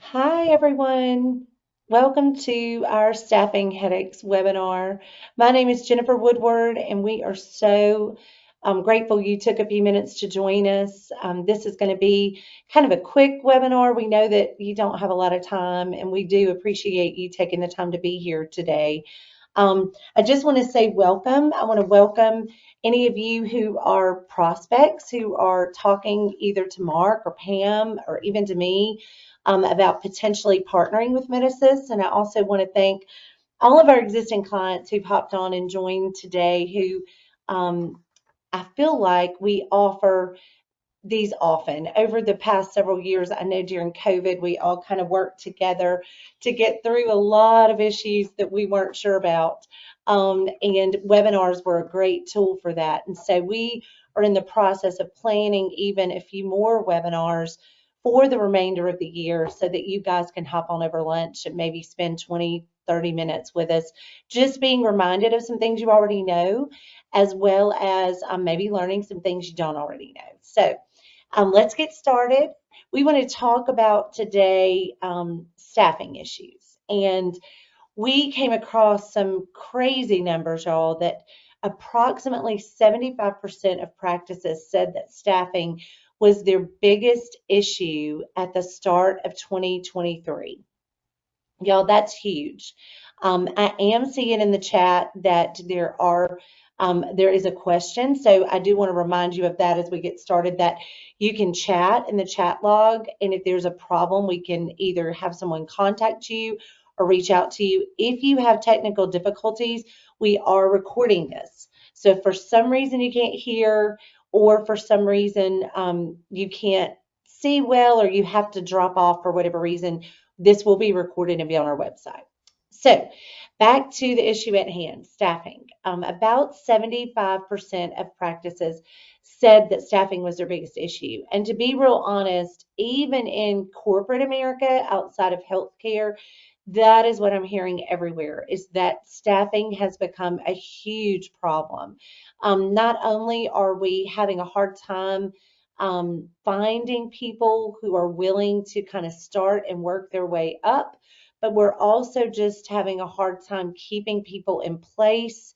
Hi, everyone. Welcome to our Staffing Headaches webinar. My name is Jennifer Woodward, and we are so grateful you took a few minutes to join us. This is going to be kind of a quick webinar. We know that you don't have a lot of time, and we do appreciate you taking the time to be here today. I just want to say welcome. I want to welcome any of you who are prospects who are talking either to Mark or Pam or even to me about potentially partnering with Medisys. And I also want to thank all of our existing clients who've hopped on and joined today who I feel like we offer these often. Over the past several years, I know during COVID, we all kind of worked together to get through a lot of issues that we weren't sure about. And webinars were a great tool for that. And so we are in the process of planning even a few more webinars for the remainder of the year so that you guys can hop on over lunch and maybe spend 20, 30 minutes with us, just being reminded of some things you already know, as well as maybe learning some things you don't already know. So let's get started. We want to talk about today staffing issues. And we came across some crazy numbers, y'all, that approximately 75% of practices said that staffing was their biggest issue at the start of 2023. Y'all, that's huge. I am seeing in the chat that there is a question, so I do want to remind you of that as we get started. That you can chat in the chat log, and if there's a problem, we can either have someone contact you or reach out to you. If you have technical difficulties, we are recording this. So if for some reason you can't hear, or for some reason you can't see well, or you have to drop off for whatever reason, this will be recorded and be on our website. So back to the issue at hand, staffing. About 75% of practices said that staffing was their biggest issue. And to be real honest, even in corporate America, outside of healthcare, that is what I'm hearing everywhere, is that staffing has become a huge problem. Not only are we having a hard time finding people who are willing to kind of start and work their way up, but we're also just having a hard time keeping people in place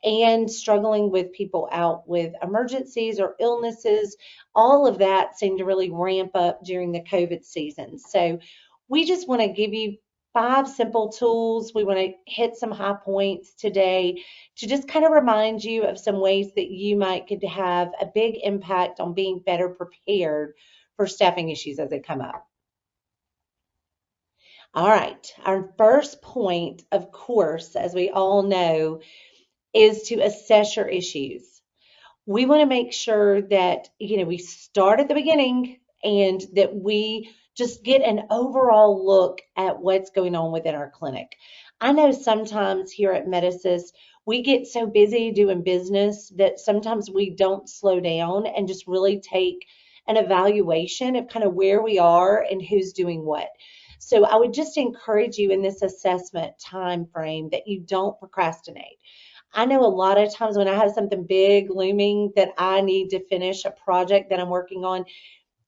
and struggling with people out with emergencies or illnesses. All of that seemed to really ramp up during the COVID season. So we just want to give you 5 simple tools. We want to hit some high points today to just kind of remind you of some ways that you might could have a big impact on being better prepared for staffing issues as they come up. All right, our first point, of course, as we all know, is to assess your issues. We want to make sure that, we start at the beginning and that we just get an overall look at what's going on within our clinic. I know sometimes here at Medisys, we get so busy doing business that sometimes we don't slow down and just really take an evaluation of kind of where we are and who's doing what. So I would just encourage you in this assessment time frame that you don't procrastinate. I know a lot of times when I have something big looming that I need to finish a project that I'm working on,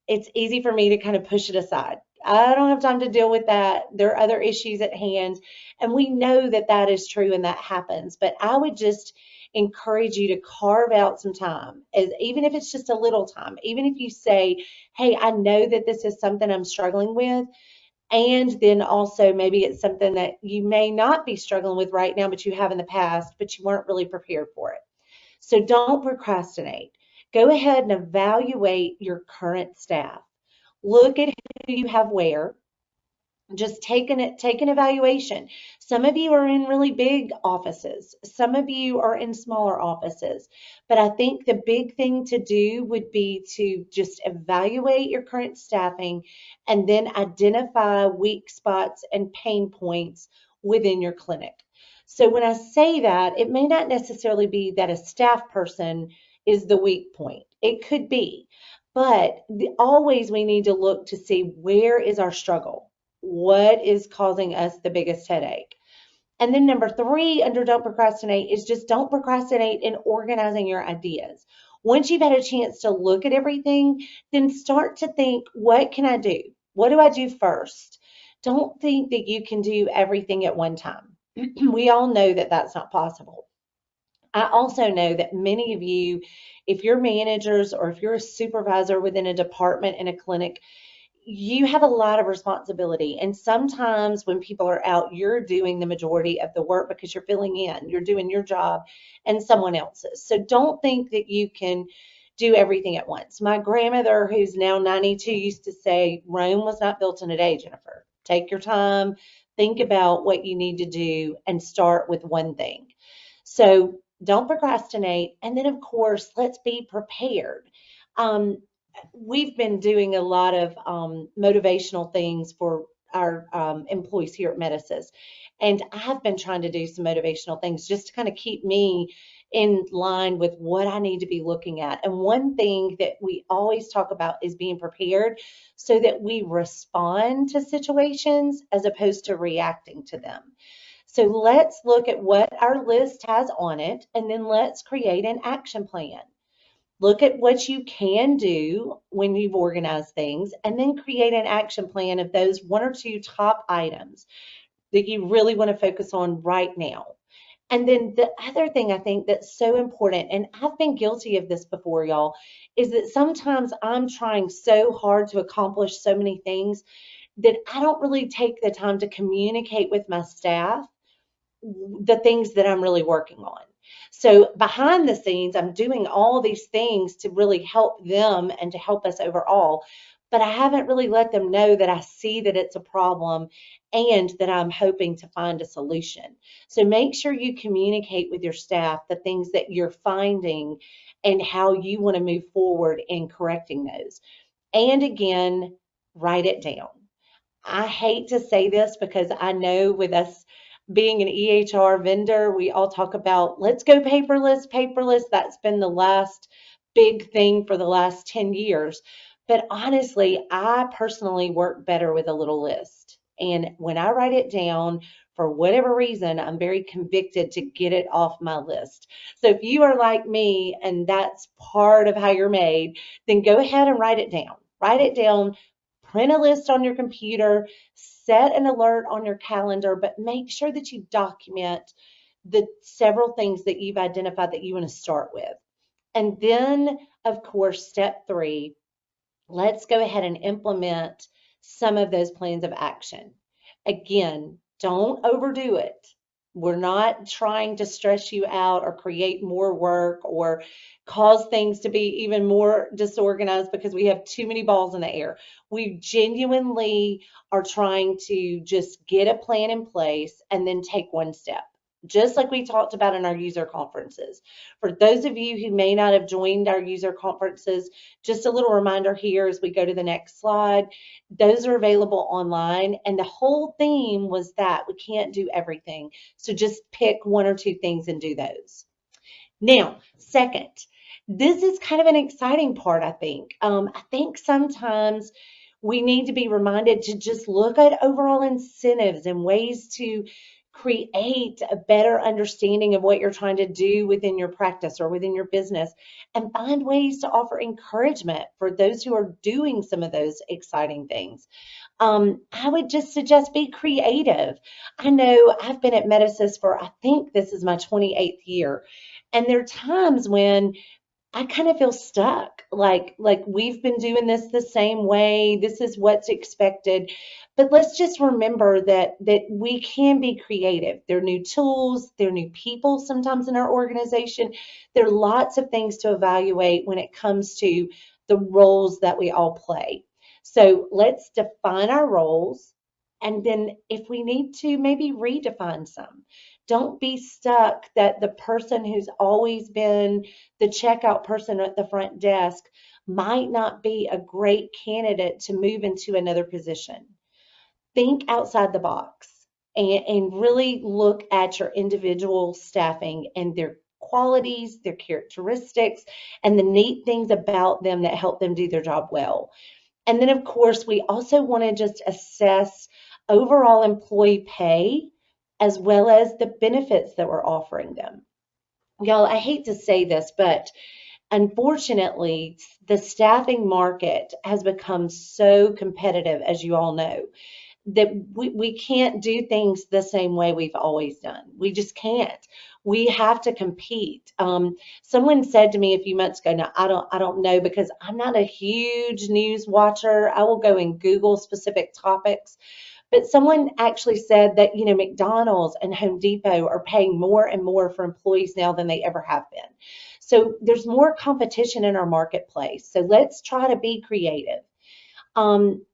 it's easy for me to kind of push it aside. I don't have time to deal with that. There are other issues at hand. And we know that that is true and that happens. But I would just encourage you to carve out some time, even if it's just a little time, even if you say, hey, I know that this is something I'm struggling with. And then also maybe it's something that you may not be struggling with right now, but you have in the past, but you weren't really prepared for it. So don't procrastinate. Go ahead and evaluate your current staff. Look at who you have where. Just take an evaluation. Some of you are in really big offices. Some of you are in smaller offices. But I think the big thing to do would be to just evaluate your current staffing and then identify weak spots and pain points within your clinic. So when I say that, it may not necessarily be that a staff person is the weak point. It could be. But always we need to look to see where is our struggle. What is causing us the biggest headache? And then number 3 under don't procrastinate is just don't procrastinate in organizing your ideas. Once you've had a chance to look at everything, then start to think, what can I do? What do I do first? don't think that you can do everything at one time. We all know that that's not possible. I also know that many of you, if you're managers or if you're a supervisor within a department in a clinic, you have a lot of responsibility. And sometimes when people are out, you're doing the majority of the work because you're filling in, you're doing your job and someone else's. So don't think that you can do everything at once. My grandmother, who's now 92, used to say, Rome was not built in a day, Jennifer. Take your time, think about what you need to do, and start with one thing. So don't procrastinate. And then, of course, let's be prepared. Um, we've been doing a lot of motivational things for our employees here at Medisys. And I've been trying to do some motivational things just to kind of keep me in line with what I need to be looking at. And one thing that we always talk about is being prepared so that we respond to situations as opposed to reacting to them. So let's look at what our list has on it, and then let's create an action plan. Look at what you can do when you've organized things, and then create an action plan of those one or two top items that you really want to focus on right now. And then the other thing I think that's so important, and I've been guilty of this before, y'all, is that sometimes I'm trying so hard to accomplish so many things that I don't really take the time to communicate with my staff the things that I'm really working on. So behind the scenes, I'm doing all these things to really help them and to help us overall. But I haven't really let them know that I see that it's a problem and that I'm hoping to find a solution. So make sure you communicate with your staff the things that you're finding and how you want to move forward in correcting those. And again, write it down. I hate to say this because I know with us being an EHR vendor, we all talk about let's go paperless, paperless. That's been the last big thing for the last 10 years. But honestly, I personally work better with a little list. And when I write it down, for whatever reason, I'm very convicted to get it off my list. So if you are like me and that's part of how you're made, then go ahead and write it down. Write it down, print a list on your computer, set an alert on your calendar, but make sure that you document the several things that you've identified that you want to start with. And then, of course, step 3, let's go ahead and implement some of those plans of action. Again, don't overdo it. We're not trying to stress you out or create more work or cause things to be even more disorganized because we have too many balls in the air. We genuinely are trying to just get a plan in place and then take one step, just like we talked about in our user conferences. For those of you who may not have joined our user conferences, just a little reminder here as we go to the next slide. Those are available online, and the whole theme was that we can't do everything. So just pick one or two things and do those. Now, second, this is kind of an exciting part, I think. I think sometimes we need to be reminded to just look at overall incentives and ways to create a better understanding of what you're trying to do within your practice or within your business, and find ways to offer encouragement for those who are doing some of those exciting things. I would just suggest be creative. I know I've been at Medisys for, I think this is my 28th year. And there are times when I kind of feel stuck, like we've been doing this the same way. This is what's expected. But let's just remember that we can be creative. There are new tools, there are new people sometimes in our organization. There are lots of things to evaluate when it comes to the roles that we all play. So let's define our roles, and then if we need to, maybe redefine some. Don't be stuck that the person who's always been the checkout person at the front desk might not be a great candidate to move into another position. Think outside the box and really look at your individual staffing and their qualities, their characteristics, and the neat things about them that help them do their job well. And then, of course, we also want to just assess overall employee pay as well as the benefits that we're offering them. Y'all, I hate to say this, but unfortunately, the staffing market has become so competitive, as you all know. that we can't do things the same way we've always done. We just can't. We have to compete. Someone said to me a few months ago, now I don't know because I'm not a huge news watcher. I will go and Google specific topics, but someone actually said that, McDonald's and Home Depot are paying more and more for employees now than they ever have been. So there's more competition in our marketplace. So let's try to be creative.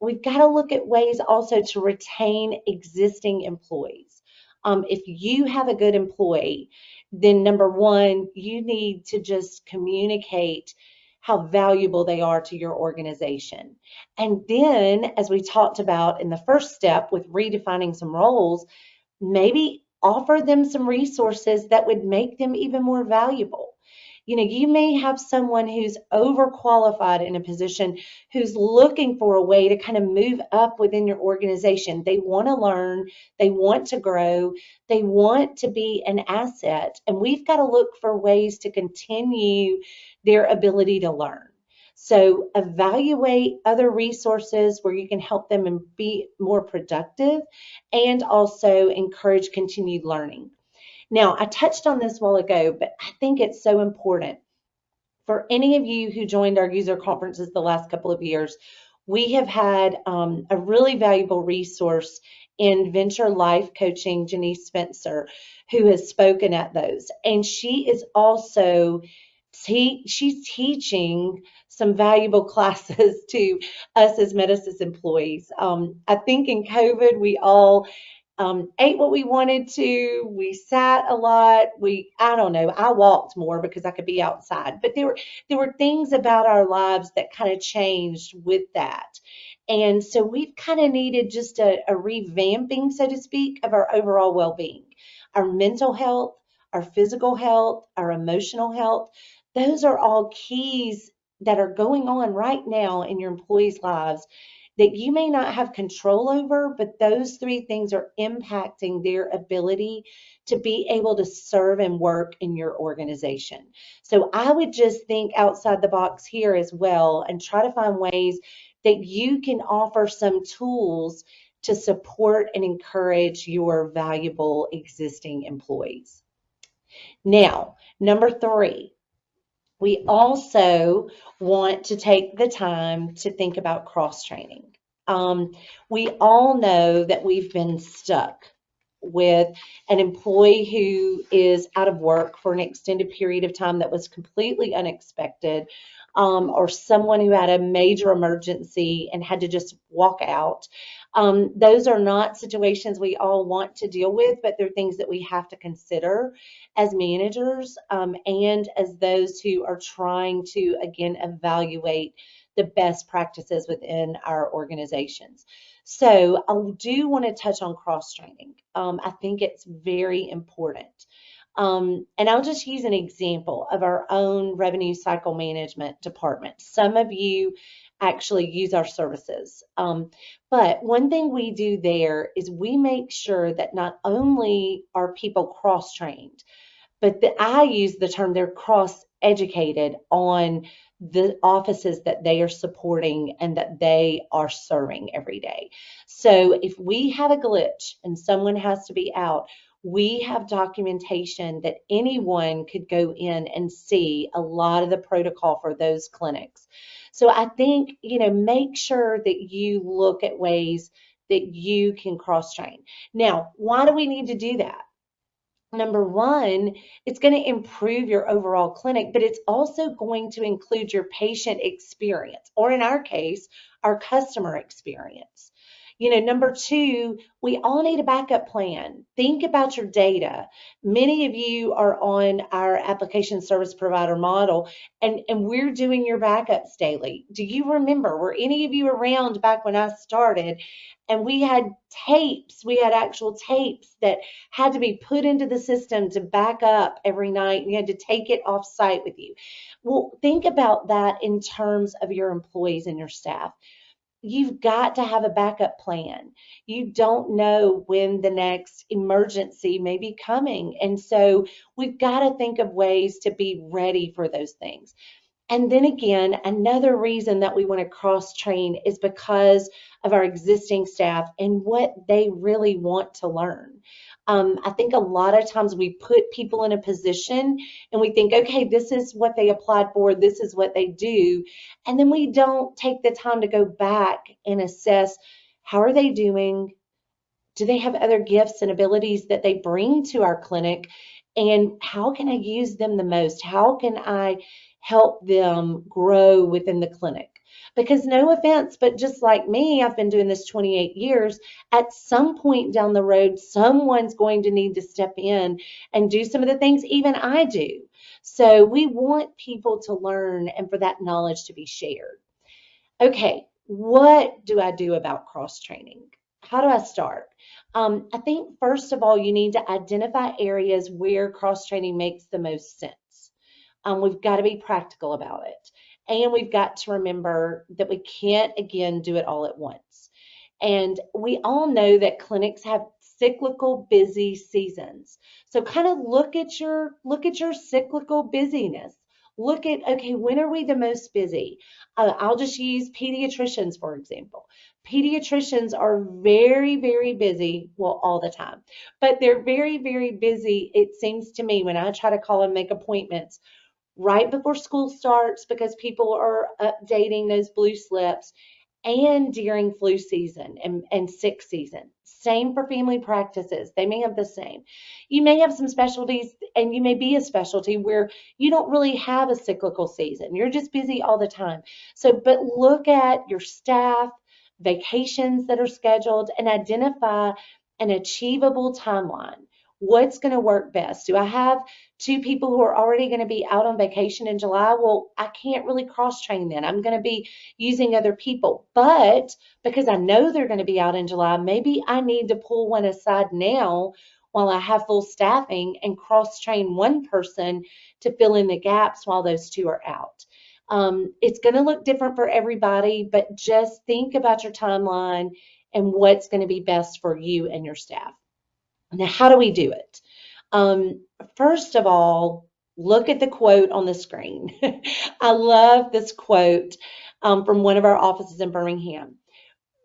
We've got to look at ways also to retain existing employees. If you have a good employee, then number one, you need to just communicate how valuable they are to your organization. And then, as we talked about in the first step with redefining some roles, maybe offer them some resources that would make them even more valuable. You may have someone who's overqualified in a position who's looking for a way to kind of move up within your organization. They want to learn, they want to grow, they want to be an asset, and we've got to look for ways to continue their ability to learn. So evaluate other resources where you can help them and be more productive and also encourage continued learning. Now, I touched on this a while ago, but I think it's so important. For any of you who joined our user conferences the last couple of years, we have had a really valuable resource in Venture Life Coaching, Janice Spencer, who has spoken at those. And she is also she's teaching some valuable classes to us as Metasys employees. I think in COVID, we all ate what we wanted to. We sat a lot. I don't know. I walked more because I could be outside. But there were things about our lives that kind of changed with that. And so we've kind of needed just a revamping, so to speak, of our overall well-being, our mental health, our physical health, our emotional health. Those are all keys that are going on right now in your employees' lives that you may not have control over, but those three things are impacting their ability to be able to serve and work in your organization. So I would just think outside the box here as well and try to find ways that you can offer some tools to support and encourage your valuable existing employees. Now, number three, we also want to take the time to think about cross training. We all know that we've been stuck with an employee who is out of work for an extended period of time that was completely unexpected, or someone who had a major emergency and had to just walk out. Those are not situations we all want to deal with, but they're things that we have to consider as managers, and as those who are trying to, again, evaluate the best practices within our organizations. So I do want to touch on cross training. I think it's very important. And I'll just use an example of our own revenue cycle management department. Some of you actually use our services. But one thing we do there is we make sure that not only are people cross trained, but I use the term they're cross educated on the offices that they are supporting and that they are serving every day. So if we have a glitch and someone has to be out, we have documentation that anyone could go in and see a lot of the protocol for those clinics. So I think, make sure that you look at ways that you can cross train. Now, why do we need to do that? Number one, it's going to improve your overall clinic, but it's also going to include your patient experience, or in our case, our customer experience. Number two, we all need a backup plan. Think about your data. Many of you are on our application service provider model, and we're doing your backups daily. Do you remember, were any of you around back when I started? And we had actual tapes that had to be put into the system to back up every night. You had to take it off site with you. Well, think about that in terms of your employees and your staff. You've got to have a backup plan. You don't know when the next emergency may be coming. And so we've got to think of ways to be ready for those things. And then again, another reason that we want to cross train is because of our existing staff and what they really want to learn. I think a lot of times we put people in a position and we think, okay, this is what they applied for, this is what they do. And then we don't take the time to go back and assess how are they doing? Do they have other gifts and abilities that they bring to our clinic? And how can I use them the most? How can I help them grow within the clinic? Because no offense, but just like me, I've been doing this 28 years. At some point down the road, someone's going to need to step in and do some of the things even I do. So we want people to learn and for that knowledge to be shared. Okay, what do I do about cross training? How do I start? I think first of all, you need to identify areas where cross training makes the most sense. We've got to be practical about it. And we've got to remember that we can't, again, do it all at once. And we all know that clinics have cyclical busy seasons. So kind of look at your cyclical busyness. Look at, okay, when are we the most busy? I'll just use pediatricians, for example. Pediatricians are very, very busy, well, all the time, but they're very, very busy, it seems to me, when I try to call and make appointments right before school starts because people are updating those blue slips and during flu season and sick season. Same for family practices. They may have the same. You may have some specialties, and you may be a specialty where you don't really have a cyclical season. You're just busy all the time. So, but look at your staff, vacations that are scheduled, and identify an achievable timeline. What's going to work best? Do I have two people who are already going to be out on vacation in July? Well, I can't really cross train then. I'm going to be using other people. But because I know they're going to be out in July, maybe I need to pull one aside now while I have full staffing and cross train one person to fill in the gaps while those two are out. It's going to look different for everybody, but just think about your timeline and what's going to be best for you and your staff. Now, how do we do it? Um, First of all, look at the quote on the screen. I love this quote from one of our offices in Birmingham.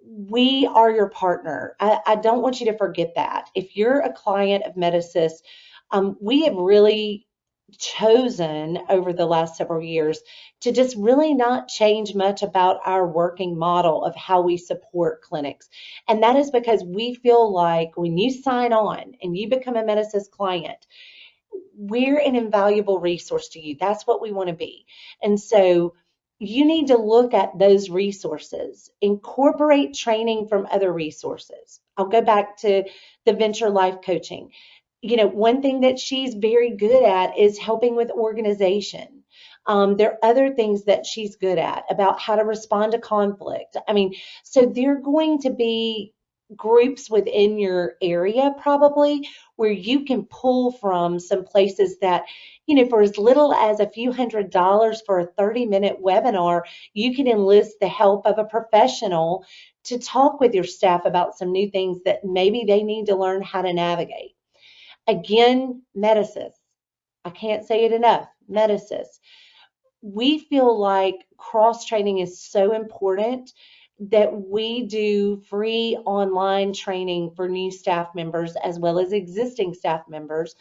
We are your partner. I don't want you to forget that. If you're a client of Medisys, we have really chosen over the last several years to just really not change much about our working model of how we support clinics. And that is because we feel like when you sign on and you become a Medisys client, we're an invaluable resource to you. That's what we want to be. And so you need to look at those resources, incorporate training from other resources. I'll go back to the Venture Life Coaching. One thing that she's very good at is helping with organization. There are other things that she's good at about how to respond to conflict. I mean, so there are going to be groups within your area probably where you can pull from some places that, for as little as a few $100s for a 30-minute webinar, you can enlist the help of a professional to talk with your staff about some new things that maybe they need to learn how to navigate. Again, Medisys. I can't say it enough. Medisys. We feel like cross training is so important that we do free online training for new staff members as well as existing staff members.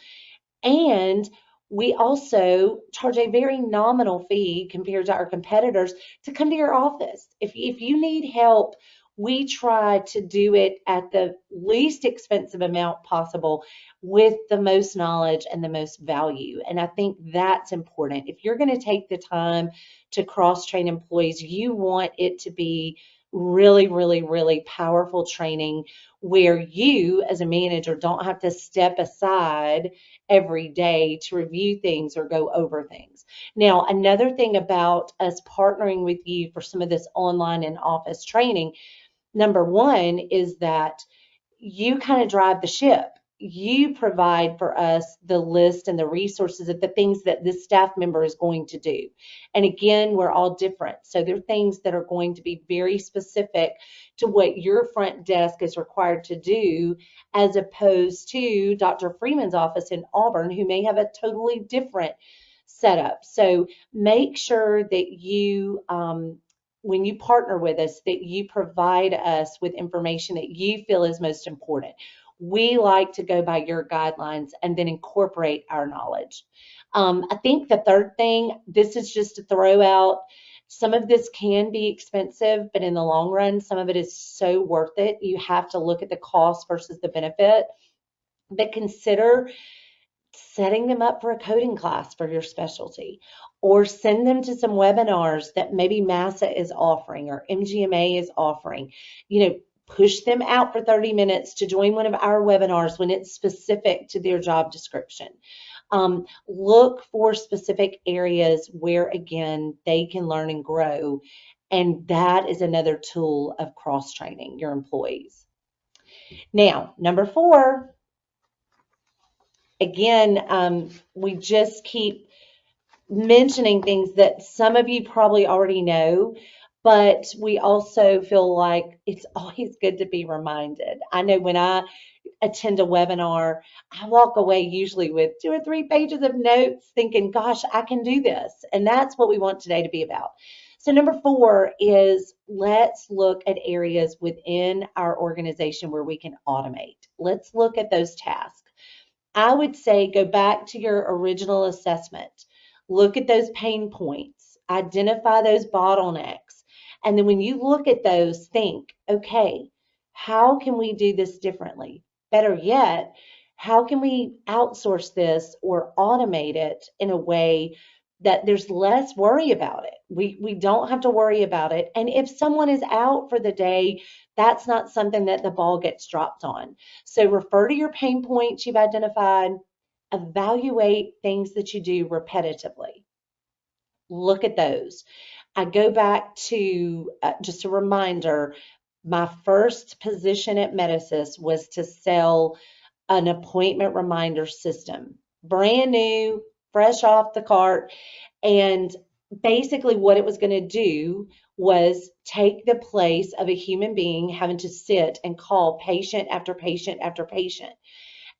And we also charge a very nominal fee compared to our competitors to come to your office. If you need help, we try to do it at the least expensive amount possible with the most knowledge and the most value. And I think that's important. If you're going to take the time to cross train employees, you want it to be really, really, really powerful training where you as a manager don't have to step aside every day to review things or go over things. Now, another thing about us partnering with you for some of this online and office training, number one is that you kind of drive the ship. You provide for us the list and the resources of the things that this staff member is going to do. And again, we're all different. So there are things that are going to be very specific to what your front desk is required to do, as opposed to Dr. Freeman's office in Auburn, who may have a totally different setup. So make sure that you, when you partner with us, that you provide us with information that you feel is most important. We like to go by your guidelines and then incorporate our knowledge. I think the third thing, this is just to throw out, some of this can be expensive, but in the long run, some of it is so worth it. You have to look at the cost versus the benefit. But consider setting them up for a coding class for your specialty, or send them to some webinars that maybe MASA is offering or MGMA is offering. Push them out for 30 minutes to join one of our webinars when it's specific to their job description. Look for specific areas where, again, they can learn and grow. And that is another tool of cross-training your employees. Now, number 4, again, we just keep mentioning things that some of you probably already know, but we also feel like it's always good to be reminded. I know when I attend a webinar, I walk away usually with 2 or 3 pages of notes thinking, gosh, I can do this. And that's what we want today to be about. So number 4 is, let's look at areas within our organization where we can automate. Let's look at those tasks. I would say go back to your original assessment. Look at those pain points, identify those bottlenecks. And then when you look at those, think, okay, how can we do this differently? Better yet, how can we outsource this or automate it in a way that there's less worry about it? We don't have to worry about it. And if someone is out for the day, that's not something that the ball gets dropped on. So refer to your pain points you've identified, evaluate things that you do repetitively. Look at those. I go back to just a reminder, my first position at Medisys was to sell an appointment reminder system, brand new, fresh off the cart. And basically what it was going to do was take the place of a human being having to sit and call patient after patient after patient.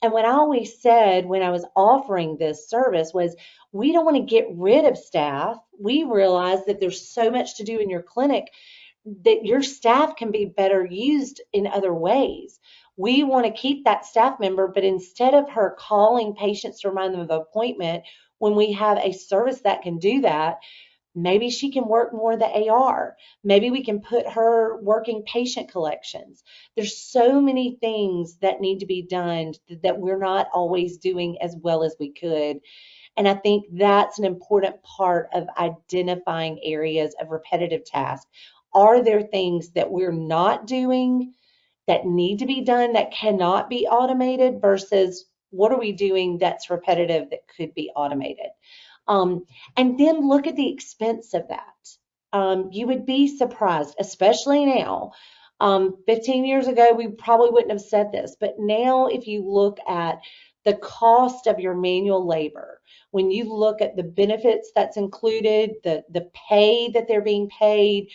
And what I always said when I was offering this service was, we don't want to get rid of staff. We realize that there's so much to do in your clinic that your staff can be better used in other ways. We want to keep that staff member, but instead of her calling patients to remind them of an appointment, when we have a service that can do that, maybe she can work more of the AR. Maybe we can put her working patient collections. There's so many things that need to be done that we're not always doing as well as we could. And I think that's an important part of identifying areas of repetitive tasks. Are there things that we're not doing that need to be done that cannot be automated versus what are we doing that's repetitive that could be automated? And then look at the expense of that. You would be surprised, especially now. 15 years ago, we probably wouldn't have said this, but now if you look at the cost of your manual labor, when you look at the benefits that's included, the pay that they're being paid,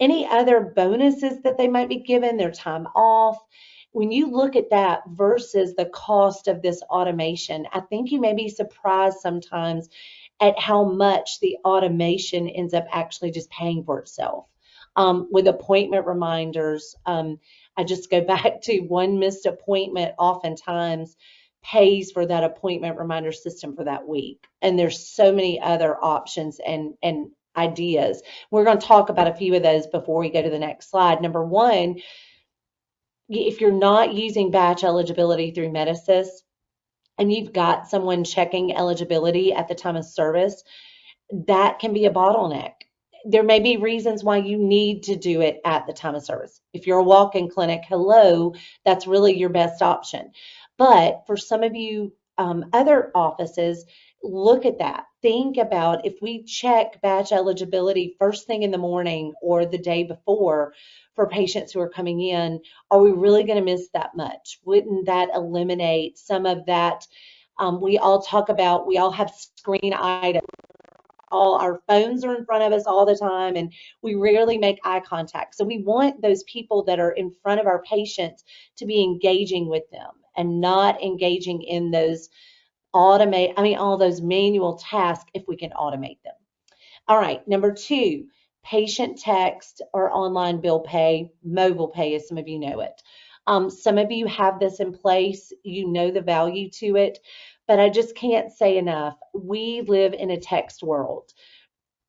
any other bonuses that they might be given, their time off, when you look at that versus the cost of this automation, I think you may be surprised sometimes at how much the automation ends up actually just paying for itself. With appointment reminders, I just go back to one missed appointment oftentimes pays for that appointment reminder system for that week. And there's so many other options and ideas. We're going to talk about a few of those before we go to the next slide. Number 1, if you're not using batch eligibility through Medisys and you've got someone checking eligibility at the time of service, that can be a bottleneck. There may be reasons why you need to do it at the time of service. If you're a walk-in clinic, hello, that's really your best option. But for some of you other offices, look at that. Think about, if we check batch eligibility first thing in the morning or the day before for patients who are coming in, are we really going to miss that much? Wouldn't that eliminate some of that? We all talk about, we all have screen items. All our phones are in front of us all the time, and we rarely make eye contact. So we want those people that are in front of our patients to be engaging with them and not engaging in those automate, all those manual tasks if we can automate them. All right, number two, patient text or online bill pay, mobile pay, as some of you know it. Some of you have this in place, you know the value to it, but I just can't say enough. We live in a text world.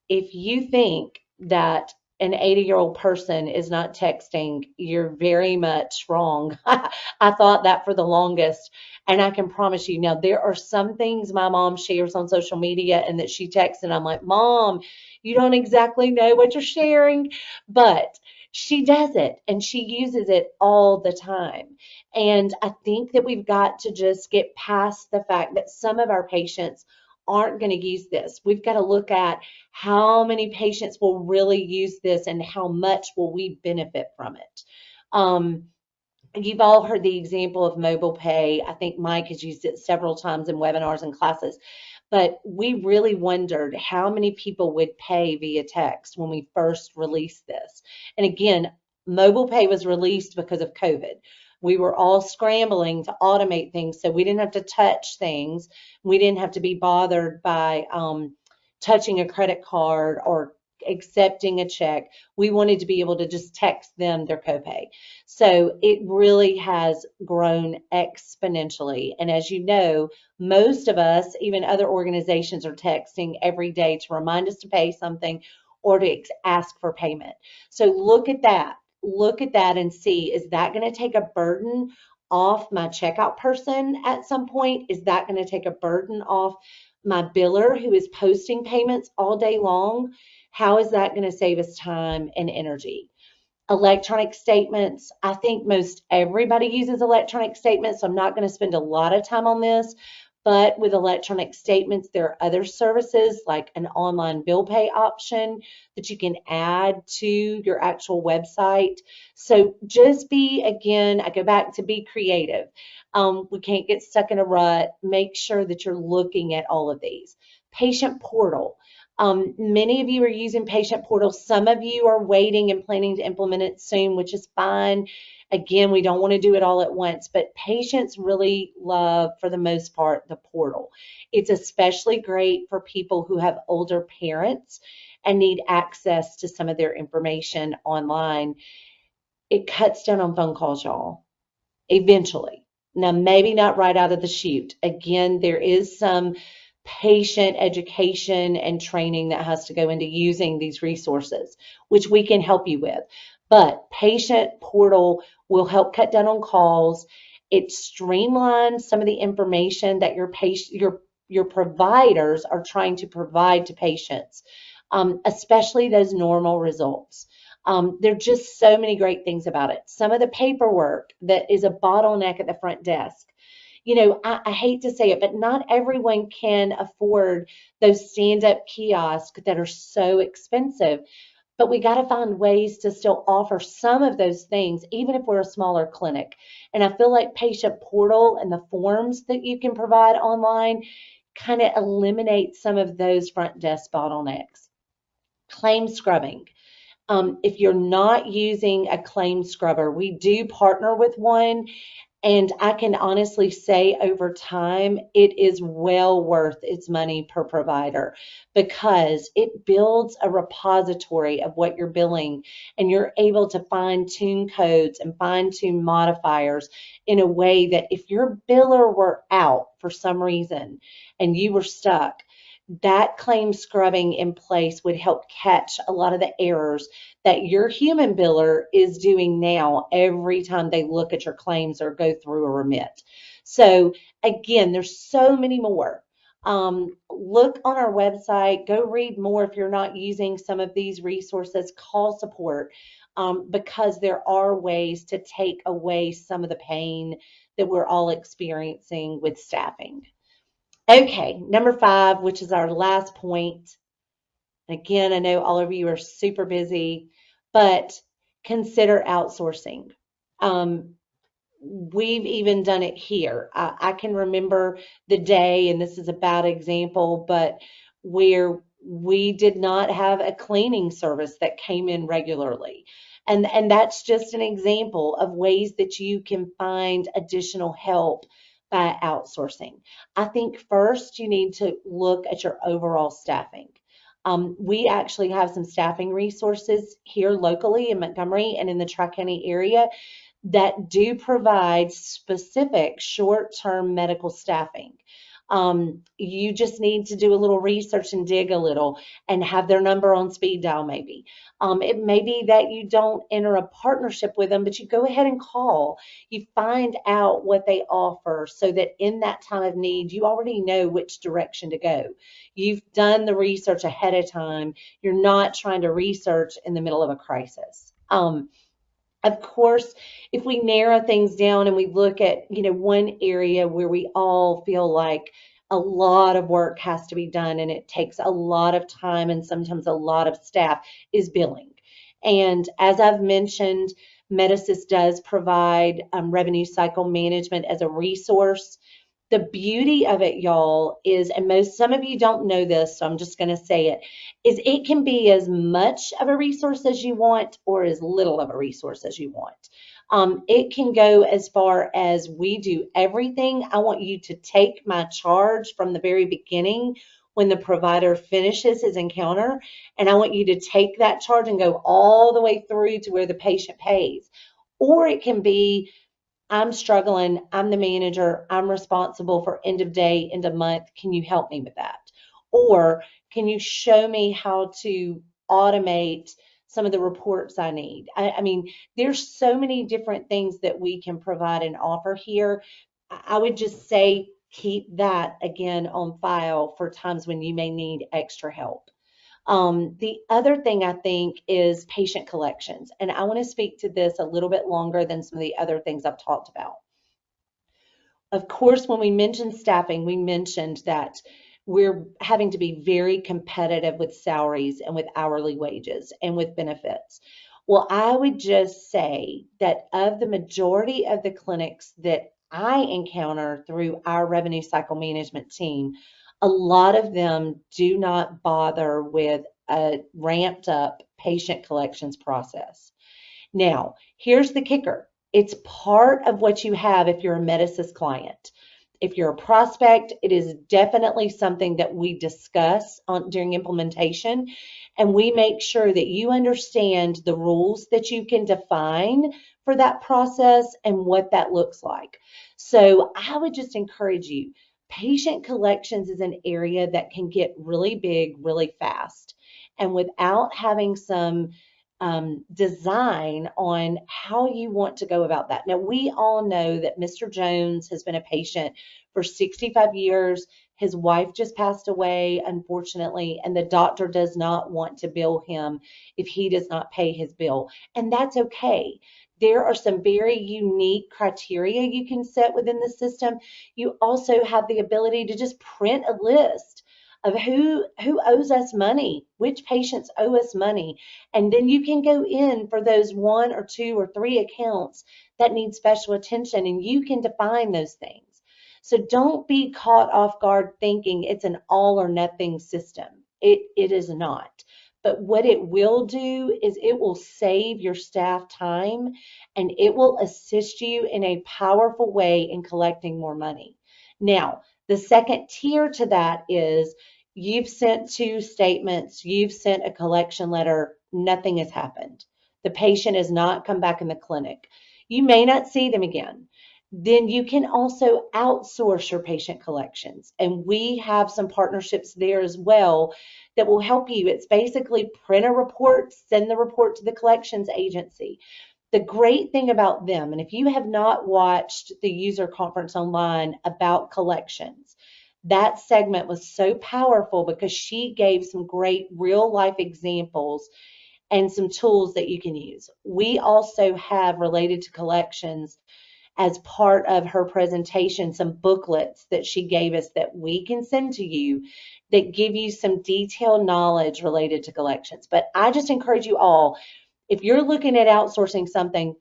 If you think that an 80-year-old person is not texting, you're very much wrong. I thought that for the longest. And I can promise you now, there are some things my mom shares on social media and that she texts, and I'm like, Mom, you don't exactly know what you're sharing, but she does it and she uses it all the time. And I think that we've got to just get past the fact that some of our patients aren't going to use this. We've got to look at how many patients will really use this and how much will we benefit from it. Um, you've all heard the example of mobile pay. I think Mike has used it several times in webinars and classes, but we really wondered how many people would pay via text when we first released this. And again, mobile pay was released because of COVID. We were all scrambling to automate things so we didn't have to touch things. We didn't have to be bothered by touching a credit card or accepting a check. We wanted to be able to just text them their copay. So it really has grown exponentially. And as you know, most of us, even other organizations, are texting every day to remind us to pay something or to ask for payment. So look at that. Look at that and see, is that going to take a burden off my checkout person at some point? Is that going to take a burden off my biller who is posting payments all day long? How is that going to save us time and energy? Electronic statements. I think most everybody uses electronic statements, so I'm not going to spend a lot of time on this. But with electronic statements, there are other services like an online bill pay option that you can add to your actual website. So just be, again, I go back to be creative. We can't get stuck in a rut. Make sure that you're looking at all of these. Patient portal. Many of you are using Patient Portal. Some of you are waiting and planning to implement it soon, which is fine. Again, we don't want to do it all at once, but patients really love, for the most part, the portal. It's especially great for people who have older parents and need access to some of their information online. It cuts down on phone calls, y'all, eventually. Now, maybe not right out of the chute. Again, there is some patient education and training that has to go into using these resources, which we can help you with. But Patient Portal will help cut down on calls. It streamlines some of the information that your providers are trying to provide to patients, especially those normal results. There are just so many great things about it. Some of the paperwork that is a bottleneck at the front desk. I hate to say it, but not everyone can afford those stand-up kiosks that are so expensive. But we got to find ways to still offer some of those things, even if we're a smaller clinic. And I feel like Patient Portal and the forms that you can provide online kind of eliminate some of those front desk bottlenecks. Claim scrubbing. If you're not using a claim scrubber, we do partner with one. And I can honestly say over time, it is well worth its money per provider because it builds a repository of what you're billing, and you're able to fine tune codes and fine tune modifiers in a way that if your biller were out for some reason and you were stuck, that claim scrubbing in place would help catch a lot of the errors that your human biller is doing now every time they look at your claims or go through a remit. So again, there's so many more. Look on our website, go read more if you're not using some of these resources, call support, because there are ways to take away some of the pain that we're all experiencing with staffing. Okay, number 5, which is our last point. Again, I know all of you are super busy, but consider outsourcing. We've even done it here. I can remember the day, and this is a bad example, but where we did not have a cleaning service that came in regularly. And that's just an example of ways that you can find additional help by outsourcing. I think first you need to look at your overall staffing. We actually have some staffing resources here locally in Montgomery and in the Tri-County area that do provide specific short-term medical staffing. You just need to do a little research and dig a little and have their number on speed dial maybe. It may be that you don't enter a partnership with them, but you go ahead and call. You find out what they offer so that in that time of need, you already know which direction to go. You've done the research ahead of time. You're not trying to research in the middle of a crisis. Of course, if we narrow things down and we look at, one area where we all feel like a lot of work has to be done and it takes a lot of time and sometimes a lot of staff is billing. And as I've mentioned, Medisys does provide revenue cycle management as a resource. The beauty of it, y'all, is, and some of you don't know this, so I'm just going to say it, is it can be as much of a resource as you want or as little of a resource as you want. It can go as far as we do everything. I want you to take my charge from the very beginning when the provider finishes his encounter, and I want you to take that charge and go all the way through to where the patient pays. Or it can be, I'm struggling. I'm the manager. I'm responsible for end of day, end of month. Can you help me with that? Or can you show me how to automate some of the reports I need? I mean, there's so many different things that we can provide and offer here. I would just say keep that again on file for times when you may need extra help. The other thing I think is patient collections, and I want to speak to this a little bit longer than some of the other things I've talked about. Of course, when we mentioned staffing, we mentioned that we're having to be very competitive with salaries and with hourly wages and with benefits. Well, I would just say that of the majority of the clinics that I encounter through our revenue cycle management team, a lot of them do not bother with a ramped up patient collections process. Now, here's the kicker. It's part of what you have if you're a Medisys client. If you're a prospect, it is definitely something that we discuss during implementation, and we make sure that you understand the rules that you can define for that process and what that looks like. So I would just encourage you, patient collections is an area that can get really big really fast. And without having some design on how you want to go about that. Now, we all know that Mr. Jones has been a patient for 65 years. His wife just passed away, unfortunately, and the doctor does not want to bill him if he does not pay his bill. And that's okay. There are some very unique criteria you can set within the system. You also have the ability to just print a list of who owes us money, which patients owe us money. And then you can go in for those 1 or 2 or 3 accounts that need special attention, and you can define those things. So don't be caught off guard thinking it's an all or nothing system. It is not. But what it will do is it will save your staff time and it will assist you in a powerful way in collecting more money. Now, the second tier to that is you've sent 2 statements, you've sent a collection letter, nothing has happened. The patient has not come back in the clinic. You may not see them again. Then you can also outsource your patient collections. And we have some partnerships there as well that will help you. It's basically print a report, send the report to the collections agency. The great thing about them, and if you have not watched the user conference online about collections, that segment was so powerful because she gave some great real life examples and some tools that you can use. We also have related to collections as part of her presentation, some booklets that she gave us that we can send to you that give you some detailed knowledge related to collections. But I just encourage you all, if you're looking at outsourcing something,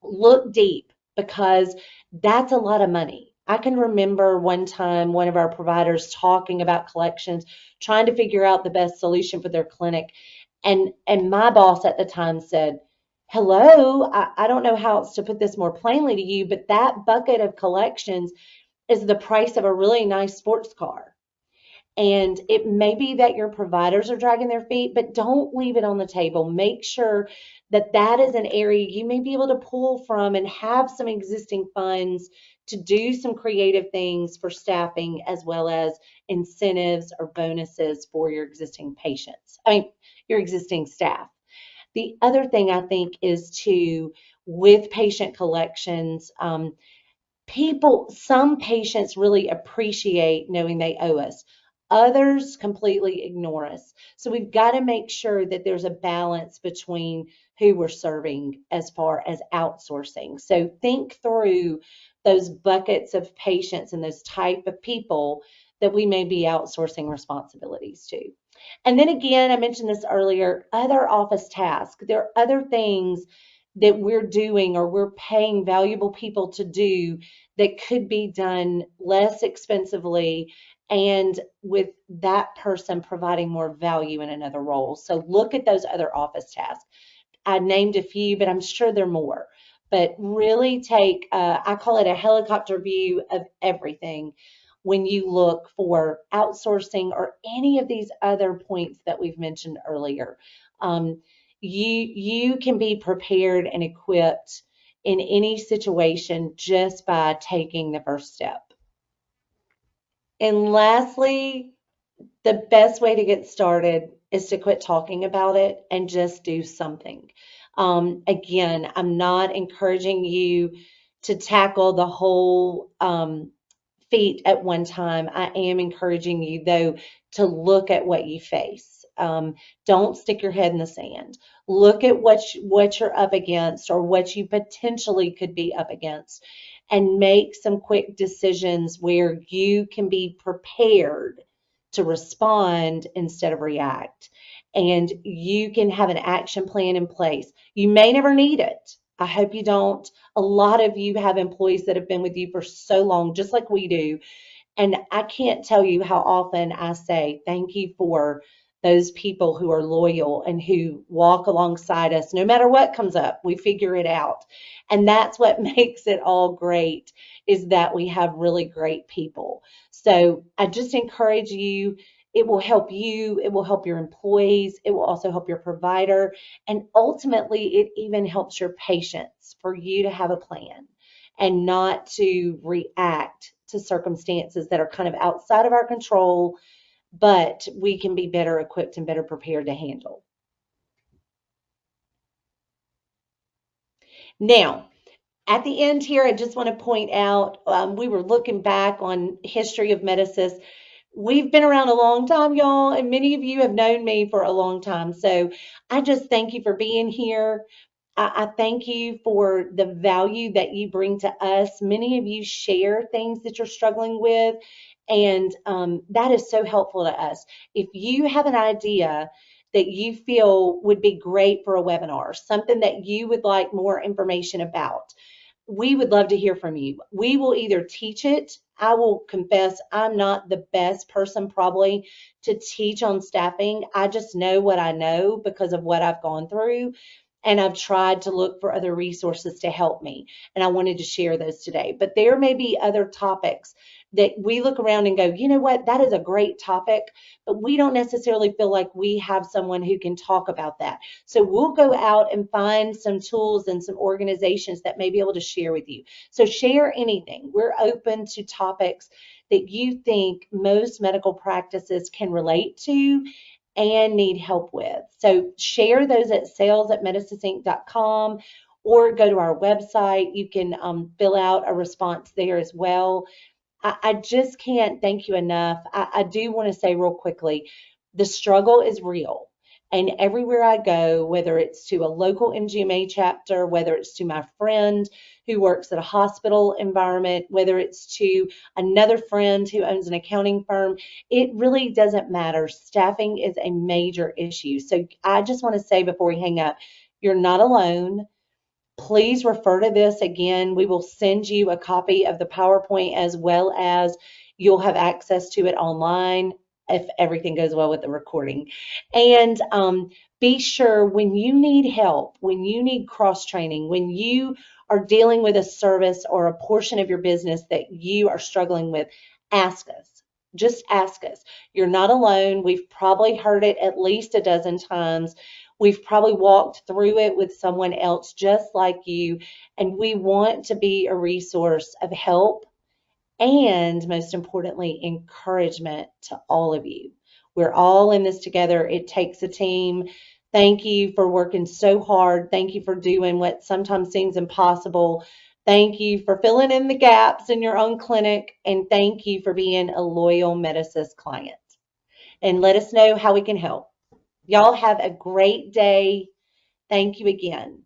look deep because that's a lot of money. I can remember one time one of our providers talking about collections, trying to figure out the best solution for their clinic. And my boss at the time said, hello, I don't know how else to put this more plainly to you, but that bucket of collections is the price of a really nice sports car. And it may be that your providers are dragging their feet, but don't leave it on the table. Make sure that that is an area you may be able to pull from and have some existing funds to do some creative things for staffing as well as incentives or bonuses for your existing patients. I mean, your existing staff. The other thing I think is to, with patient collections, some patients really appreciate knowing they owe us. Others completely ignore us. So we've got to make sure that there's a balance between who we're serving as far as outsourcing. So think through those buckets of patients and those type of people that we may be outsourcing responsibilities to. And then again, I mentioned this earlier, other office tasks. There are other things that we're doing or we're paying valuable people to do that could be done less expensively and with that person providing more value in another role. So look at those other office tasks. I named a few, but I'm sure there are more. But really take, I call it a helicopter view of everything when you look for outsourcing or any of these other points that we've mentioned earlier. You can be prepared and equipped in any situation just by taking the first step. And lastly, the best way to get started is to quit talking about it and just do something. Again, I'm not encouraging you to tackle the whole feat at one time. I am encouraging you, though, to look at what you face. Don't stick your head in the sand. Look at what you're up against or what you potentially could be up against and make some quick decisions where you can be prepared to respond instead of react. And you can have an action plan in place. You may never need it. I hope you don't. A lot of you have employees that have been with you for so long, just like we do. And I can't tell you how often I say thank you for those people who are loyal and who walk alongside us no matter what comes up. We figure it out. And that's what makes it all great is that we have really great people. So I just encourage you. It will help you. It will help your employees. It will also help your provider. And ultimately, it even helps your patients for you to have a plan and not to react to circumstances that are kind of outside of our control, but we can be better equipped and better prepared to handle. Now, at the end here, I just want to point out we were looking back on history of Medicis. We've been around a long time, y'all, and many of you have known me for a long time. So I just thank you for being here. I thank you for the value that you bring to us. Many of you share things that you're struggling with, and that is so helpful to us. If you have an idea that you feel would be great for a webinar, something that you would like more information about, we would love to hear from you. We will either teach it. I will confess I'm not the best person probably to teach on staffing. I just know what I know because of what I've gone through. And I've tried to look for other resources to help me. And I wanted to share those today. But there may be other topics that we look around and go, you know what, that is a great topic, but we don't necessarily feel like we have someone who can talk about that. So we'll go out and find some tools and some organizations that may be able to share with you. So share anything. We're open to topics that you think most medical practices can relate to and need help with. So share those at sales@medicisinc.com or go to our website. You can fill out a response there as well. I just can't thank you enough. I do want to say real quickly, the struggle is real. And everywhere I go, whether it's to a local MGMA chapter, whether it's to my friend who works at a hospital environment, whether it's to another friend who owns an accounting firm, it really doesn't matter. Staffing is a major issue. So I just want to say before we hang up, you're not alone. Please refer to this again. We will send you a copy of the PowerPoint as well as you'll have access to it online if everything goes well with the recording. And be sure when you need help, when you need cross training, when you are dealing with a service or a portion of your business that you are struggling with, ask us. Just ask us. You're not alone. We've probably heard it at least a dozen times. We've probably walked through it with someone else just like you, and we want to be a resource of help and, most importantly, encouragement to all of you. We're all in this together. It takes a team. Thank you for working so hard. Thank you for doing what sometimes seems impossible. Thank you for filling in the gaps in your own clinic. And thank you for being a loyal Medisys client. And let us know how we can help. Y'all have a great day. Thank you again.